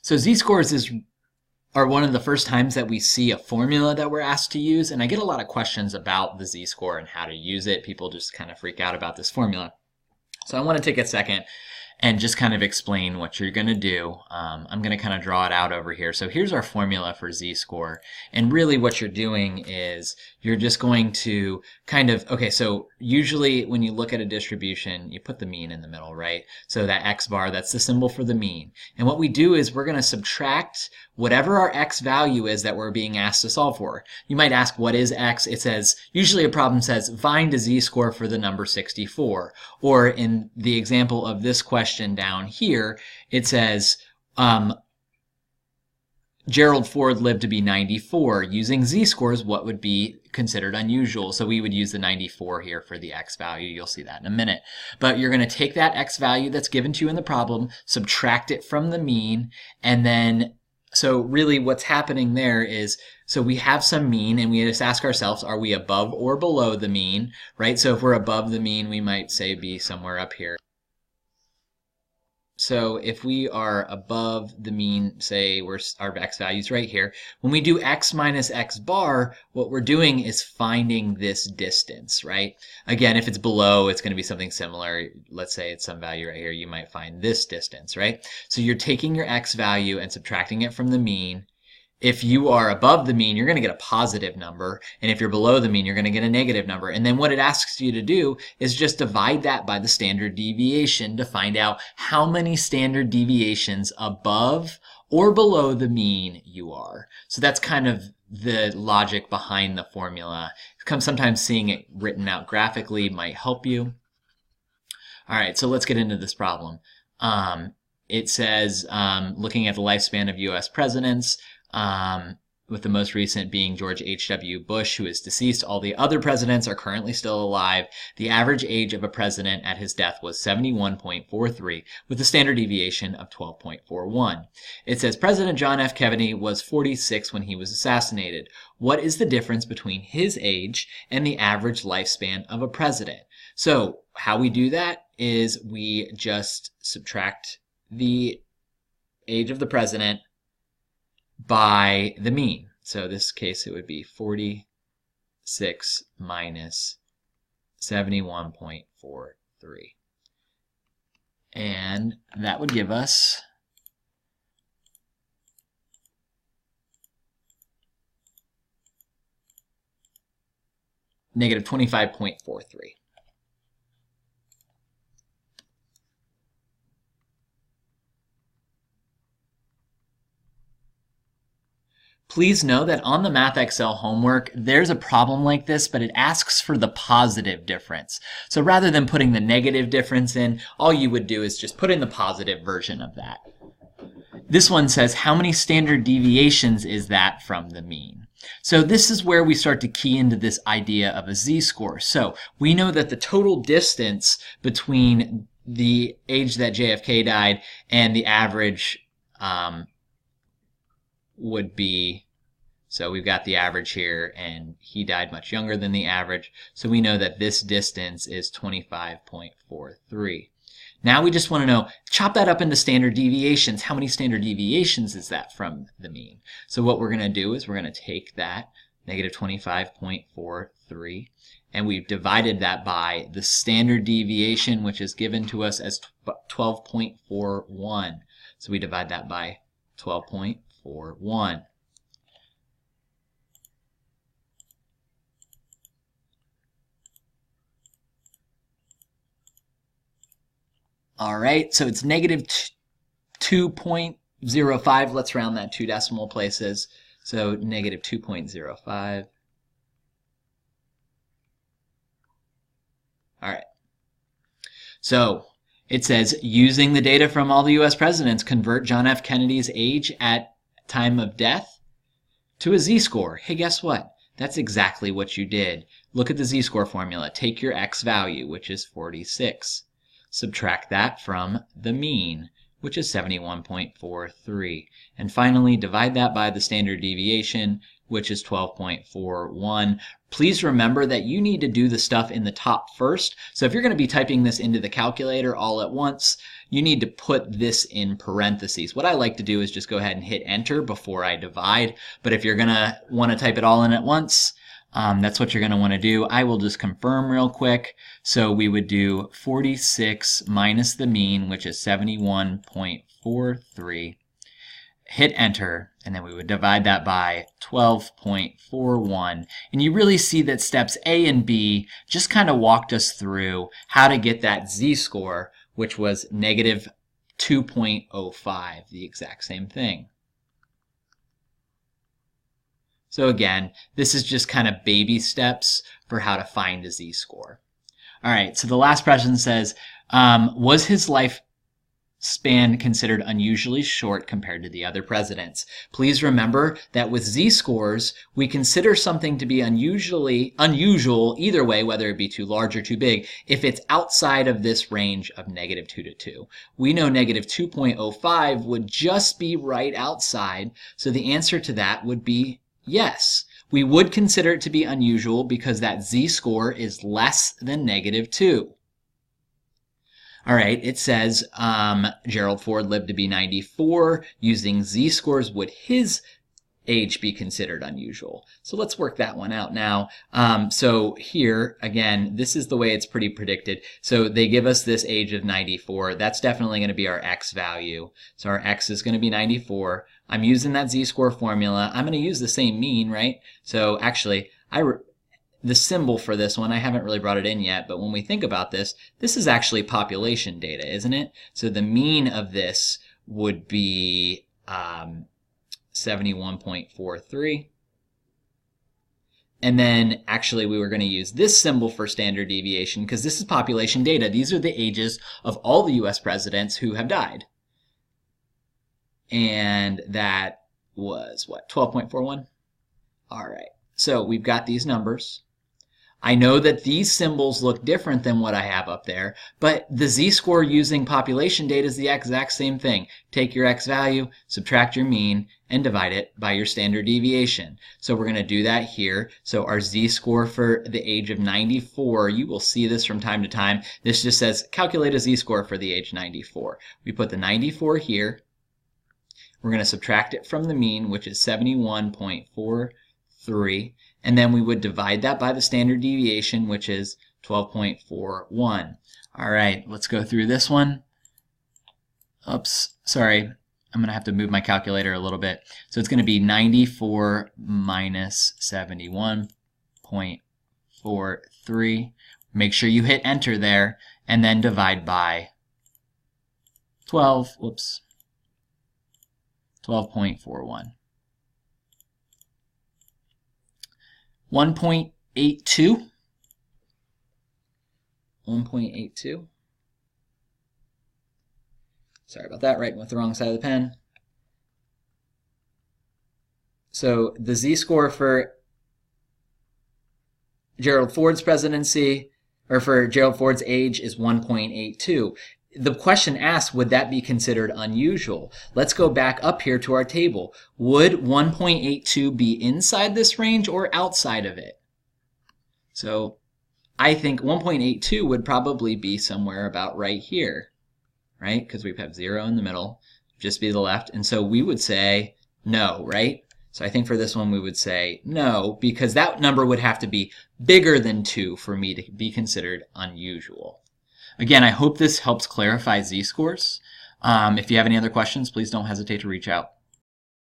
So z-scores are one of the first times that we see a formula that we're asked to use, and I get a lot of questions about the z-score and how to use it. People just kind of freak out about this formula. So I want to take a second and just kind of explain what you're going to do. I'm going to kind of draw it out over here. So here's our formula for z-score. And really what you're doing is you're just going to kind of, okay, so usually when you look at a distribution, you put the mean in the middle, right? So that x bar, that's the symbol for the mean. And what we do is we're going to subtract whatever our x value is that we're being asked to solve for. You might ask, what is x? It says, usually a problem says, find a z-score for the number 64. Or in the example of this question down here, it says, Gerald Ford lived to be 94. Using z-scores, what would be considered unusual? So we would use the 94 here for the x value. You'll see that in a minute. But you're going to take that x value that's given to you in the problem, subtract it from the mean, and then, so really what's happening there is, so we have some mean and we just ask ourselves, are we above or below the mean, right? So if we're above the mean, we might say be somewhere up here. So if we are above the mean, say our x value is right here, when we do x minus x bar, what we're doing is finding this distance, right? Again, if it's below, it's going to be something similar. Let's say it's some value right here. You might find this distance, right? So you're taking your x value and subtracting it from the mean. If you are above the mean, you're going to get a positive number. And if you're below the mean, you're going to get a negative number. And then what it asks you to do is just divide that by the standard deviation to find out how many standard deviations above or below the mean you are. So that's kind of the logic behind the formula. Sometimes seeing it written out graphically might help you. All right, so let's get into this problem. It says, looking at the lifespan of U.S. presidents, with the most recent being George H.W. Bush, who is deceased. All the other presidents are currently still alive. The average age of a president at his death was 71.43, with a standard deviation of 12.41. It says President John F. Kennedy was 46 when he was assassinated. What is the difference between his age and the average lifespan of a president? So how we do that is we just subtract the age of the president by the mean. So in this case it would be 46 minus 71.43. And that would give us negative 25.43. Please know that on the MathXL homework, there's a problem like this, but it asks for the positive difference. So rather than putting the negative difference in, all you would do is just put in the positive version of that. This one says, how many standard deviations is that from the mean? So this is where we start to key into this idea of a z-score. So we know that the total distance between the age that JFK died and the average would be, so we've got the average here and he died much younger than the average, so we know that this distance is 25.43. Now we just want to know, chop that up into standard deviations. How many standard deviations is that from the mean? So what we're going to do is we're going to take that negative 25.43 and we've divided that by the standard deviation, which is given to us as 12.41. So we divide that by 12.41. All right, so it's negative 2.05. Let's round that 2 decimal places. So negative 2.05. All right. So it says, using the data from all the U.S. presidents, convert John F. Kennedy's age at time of death to a z-score. Hey, guess what? That's exactly what you did. Look at the z-score formula. Take your x value, which is 46. Subtract that from the mean, which is 71.43. And finally, divide that by the standard deviation, which is 12.41. Please remember that you need to do the stuff in the top first. So if you're going to be typing this into the calculator all at once, you need to put this in parentheses. What I like to do is just go ahead and hit enter before I divide. But if you're going to want to type it all in at once, that's what you're going to want to do. I will just confirm real quick. So we would do 46 minus the mean, which is 71.43. Hit enter, and then we would divide that by 12.41. And you really see that steps A and B just kind of walked us through how to get that z-score, which was negative 2.05, the exact same thing. So again, this is just kind of baby steps for how to find a z-score. All right, so the last question says, was his lifespan considered unusually short compared to the other presidents? Please remember that with z-scores, we consider something to be unusual either way, whether it be too large or too big, if it's outside of this range of negative 2 to 2. We know negative 2.05 would just be right outside, so the answer to that would be yes. We would consider it to be unusual because that z-score is less than negative 2. All right, it says Gerald Ford lived to be 94. Using z-scores, would his age be considered unusual? So let's work that one out now. So here, again, this is the way it's pretty predicted. So they give us this age of 94. That's definitely going to be our x value. So our x is going to be 94. I'm using that z-score formula. I'm going to use the same mean, right? So actually, the symbol for this one, I haven't really brought it in yet, but when we think about this, this is actually population data, isn't it? So the mean of this would be 71.43. And then actually we were going to use this symbol for standard deviation because this is population data. These are the ages of all the US presidents who have died. And that was what, 12.41? All right, so we've got these numbers. I know that these symbols look different than what I have up there, but the z-score using population data is the exact same thing. Take your x value, subtract your mean, and divide it by your standard deviation. So we're going to do that here. So our z-score for the age of 94, you will see this from time to time. This just says calculate a z-score for the age 94. We put the 94 here. We're going to subtract it from the mean, which is 71.43. And then we would divide that by the standard deviation, which is 12.41. All right, let's go through this one. Oops, sorry. I'm going to have to move my calculator a little bit. So it's going to be 94 minus 71.43. Make sure you hit enter there, and then divide by 12.41. 1.82. 1.82. Sorry about that, writing with the wrong side of the pen. So the z-score for Gerald Ford's presidency, or for Gerald Ford's age, is 1.82. The question asks, would that be considered unusual? Let's go back up here to our table. Would 1.82 be inside this range or outside of it? So I think 1.82 would probably be somewhere about right here, right? Because we have 0 in the middle, just be to the left. And so we would say no, right? So I think for this one we would say no, because that number would have to be bigger than 2 for me to be considered unusual. Again, I hope this helps clarify z-scores. If you have any other questions, please don't hesitate to reach out.